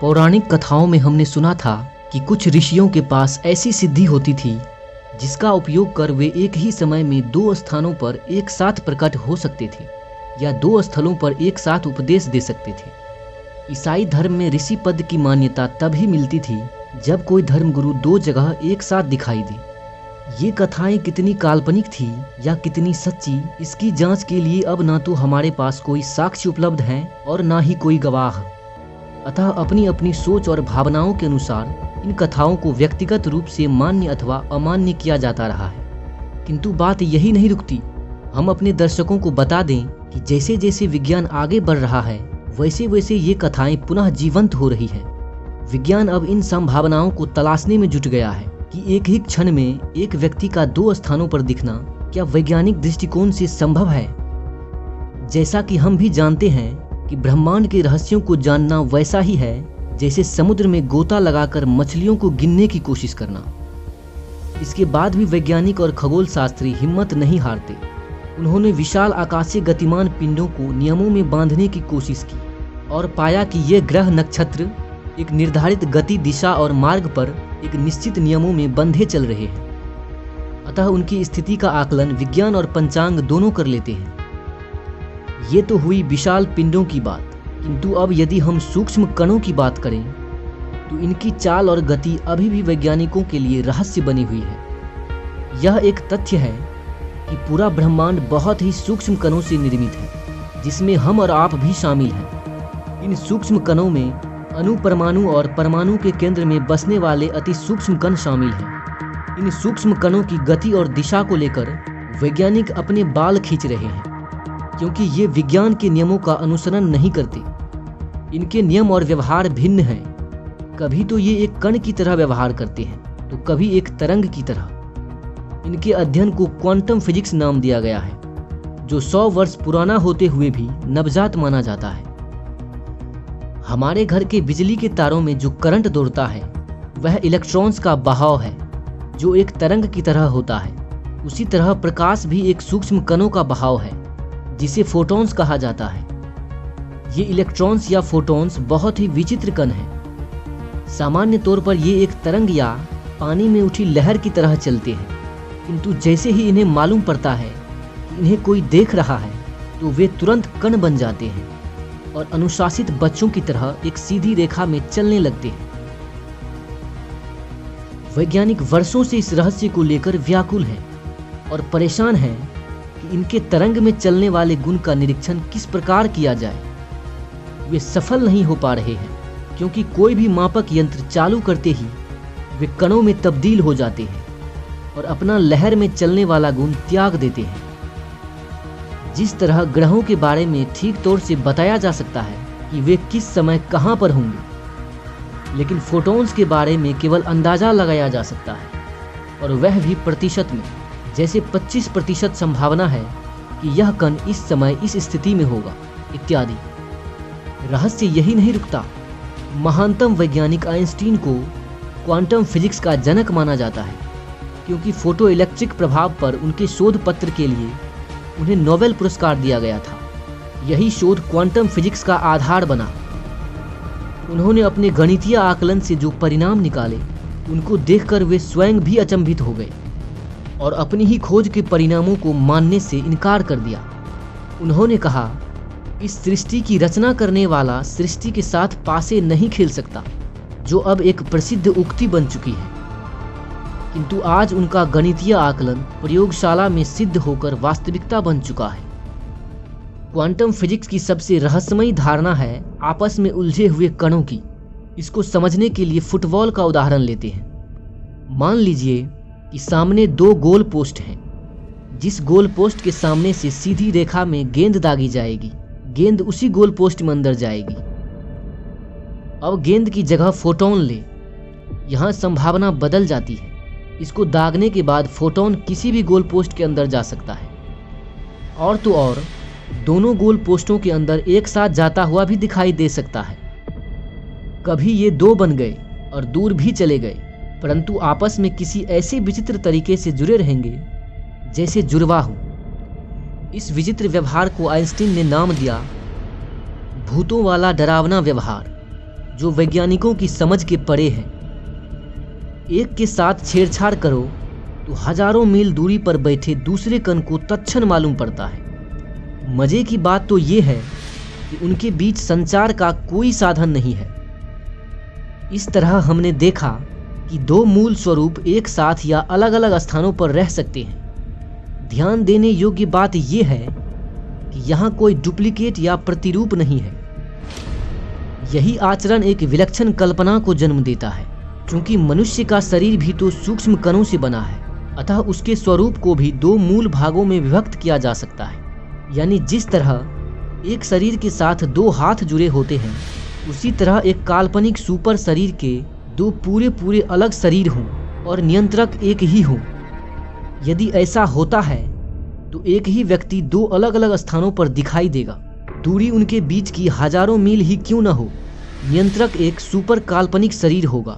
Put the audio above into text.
पौराणिक कथाओं में हमने सुना था कि कुछ ऋषियों के पास ऐसी सिद्धि होती थी जिसका उपयोग कर वे एक ही समय में दो स्थानों पर एक साथ प्रकट हो सकते थे या दो स्थलों पर एक साथ उपदेश दे सकते थे। ईसाई धर्म में ऋषि पद की मान्यता तभी मिलती थी जब कोई धर्मगुरु दो जगह एक साथ दिखाई दे। ये कथाएं कितनी काल्पनिक थी या कितनी सच्ची, इसकी जांच के लिए अब ना तो हमारे पास कोई साक्ष्य उपलब्ध हैं और ना ही कोई गवाह। अतः अपनी अपनी सोच और भावनाओं के अनुसार इन कथाओं को व्यक्तिगत रूप से मान्य अथवा अमान्य किया जाता रहा है। किंतु बात यही नहीं रुकती। हम अपने दर्शकों को बता दें कि जैसे जैसे विज्ञान आगे बढ़ रहा है वैसे वैसे ये कथाएं पुनः जीवंत हो रही है। विज्ञान अब इन संभावनाओं को तलाशने में जुट गया है कि एक ही क्षण में एक व्यक्ति का दो स्थानों पर दिखना क्या वैज्ञानिक दृष्टिकोण से संभव है। जैसा कि हम भी जानते हैं कि ब्रह्मांड के रहस्यों को जानना वैसा ही है जैसे समुद्र में गोता लगाकर मछलियों को गिनने की कोशिश करना। इसके बाद भी वैज्ञानिक और खगोल शास्त्री हिम्मत नहीं हारते। उन्होंने विशाल आकाशीय गतिमान पिंडों को नियमों में बांधने की कोशिश की और पाया कि ये ग्रह नक्षत्र एक निर्धारित गति, दिशा और मार्ग पर एक निश्चित नियमों में बंधे चल रहे हैं। अतः उनकी स्थिति का आकलन विज्ञान और पंचांग दोनों कर लेते हैं। ये तो हुई विशाल पिंडों की बात, किंतु अब यदि हम सूक्ष्म कणों की बात करें तो इनकी चाल और गति अभी भी वैज्ञानिकों के लिए रहस्य बनी हुई है। यह एक तथ्य है कि पूरा ब्रह्मांड बहुत ही सूक्ष्म कणों से निर्मित है, जिसमें हम और आप भी शामिल हैं। इन सूक्ष्म कणों में अणु, परमाणु और परमाणु के केंद्र में बसने वाले अति सूक्ष्म कण शामिल हैं। इन सूक्ष्म कणों की गति और दिशा को लेकर वैज्ञानिक अपने बाल खींच रहे हैं, क्योंकि ये विज्ञान के नियमों का अनुसरण नहीं करते। इनके नियम और व्यवहार भिन्न हैं। कभी तो ये एक कण की तरह व्यवहार करते हैं तो कभी एक तरंग की तरह। इनके अध्ययन को क्वांटम फिजिक्स नाम दिया गया है, जो 100 वर्ष पुराना होते हुए भी नवजात माना जाता है। हमारे घर के बिजली के तारों में जो करंट दौड़ता है वह इलेक्ट्रॉन्स का बहाव है, जो एक तरंग की तरह होता है। उसी तरह प्रकाश भी एक सूक्ष्म कणों का बहाव है, जिसे फोटॉन्स कहा जाता है। ये इलेक्ट्रॉन्स या फोटॉन्स बहुत ही विचित्र कण हैं। सामान्य तौर पर ये एक तरंग या पानी में उठी लहर की तरह चलते हैं, किंतु जैसे ही इन्हें मालूम पड़ता है कि इन्हें कोई देख रहा है तो वे तुरंत कण बन जाते हैं और अनुशासित बच्चों की तरह एक सीधी रेखा में चलने लगते हैं। वैज्ञानिक वर्षों से इस रहस्य को लेकर व्याकुल हैं और परेशान हैं कि इनके तरंग में चलने वाले गुण का निरीक्षण किस प्रकार किया जाए। वे सफल नहीं हो पा रहे हैं, क्योंकि कोई भी मापक यंत्र चालू करते ही वे कणों में तब्दील हो जाते हैं और अपना लहर में चलने वाला गुण त्याग देते हैं। जिस तरह ग्रहों के बारे में ठीक तौर से बताया जा सकता है कि वे किस समय कहां पर होंगे, लेकिन फोटॉन्स के बारे में केवल अंदाजा लगाया जा सकता है, और वह भी प्रतिशत में। जैसे 25% संभावना है कि यह कण इस समय इस स्थिति में होगा, इत्यादि। रहस्य यही नहीं रुकता। महानतम वैज्ञानिक आइंस्टीन को क्वांटम फिजिक्स का जनक माना जाता है, क्योंकि फोटो इलेक्ट्रिक प्रभाव पर उनके शोध पत्र के लिए उन्हें नोबेल पुरस्कार दिया गया था। यही शोध क्वांटम फिजिक्स का आधार बना। उन्होंने अपने गणितीय आकलन से जो परिणाम निकाले उनको देखकर वे स्वयं भी अचंभित हो गए और अपनी ही खोज के परिणामों को मानने से इनकार कर दिया। उन्होंने कहा, इस सृष्टि की रचना करने वाला सृष्टि के साथ पासे नहीं खेल सकता, जो अब एक प्रसिद्ध उक्ति बन चुकी है। किंतु आज उनका गणितीय आकलन प्रयोगशाला में सिद्ध होकर वास्तविकता बन चुका है। क्वांटम फिजिक्स की सबसे रहस्यमयी धारणा है आपस में उलझे हुए कणों की। इसको समझने के लिए फुटबॉल का उदाहरण लेते हैं। मान लीजिए कि सामने दो गोल पोस्ट हैं। जिस गोल पोस्ट के सामने से सीधी रेखा में गेंद दागी जाएगी, गेंद उसी गोल पोस्ट में अंदर जाएगी। अब गेंद की जगह फोटोन ले। यहाँ संभावना बदल जाती है। इसको दागने के बाद फोटोन किसी भी गोल पोस्ट के अंदर जा सकता है। और तो और दोनों गोल पोस्टों के अंदर एक साथ जाता हुआ भी दिखाई दे सकता है। कभी ये दो बन गए और दूर भी चले गए, परंतु आपस में किसी ऐसे विचित्र तरीके से जुड़े रहेंगे जैसे जुड़वा हो। इस विचित्र व्यवहार को आइंस्टीन ने नाम दिया भूतों वाला डरावना व्यवहार, जो वैज्ञानिकों की समझ के परे है। एक के साथ छेड़छाड़ करो तो हजारों मील दूरी पर बैठे दूसरे कण को तत्क्षण मालूम पड़ता है। मजे की बात तो ये है कि उनके बीच संचार का कोई साधन नहीं है। इस तरह हमने देखा कि दो मूल स्वरूप एक साथ या अलग अलग स्थानों पर रह सकते हैं। ध्यान देने योग्य बात यह है कि यहाँ कोई डुप्लीकेट या प्रतिरूप नहीं है। यही आचरण एक विलक्षण कल्पना को जन्म देता है। क्योंकि मनुष्य का शरीर भी तो सूक्ष्म कणों से बना है, अतः उसके स्वरूप को भी दो मूल भागों में विभक्त किया जा सकता है। यानी जिस तरह एक शरीर के साथ दो हाथ जुड़े होते हैं, उसी तरह एक काल्पनिक सुपर शरीर के दो पूरे अलग शरीर हों और नियंत्रक एक ही हो। यदि ऐसा होता है तो एक ही व्यक्ति दो अलग अलग स्थानों पर दिखाई देगा। दूरी उनके बीच की हजारों मील ही क्यों न हो, नियंत्रक एक सुपर काल्पनिक शरीर होगा।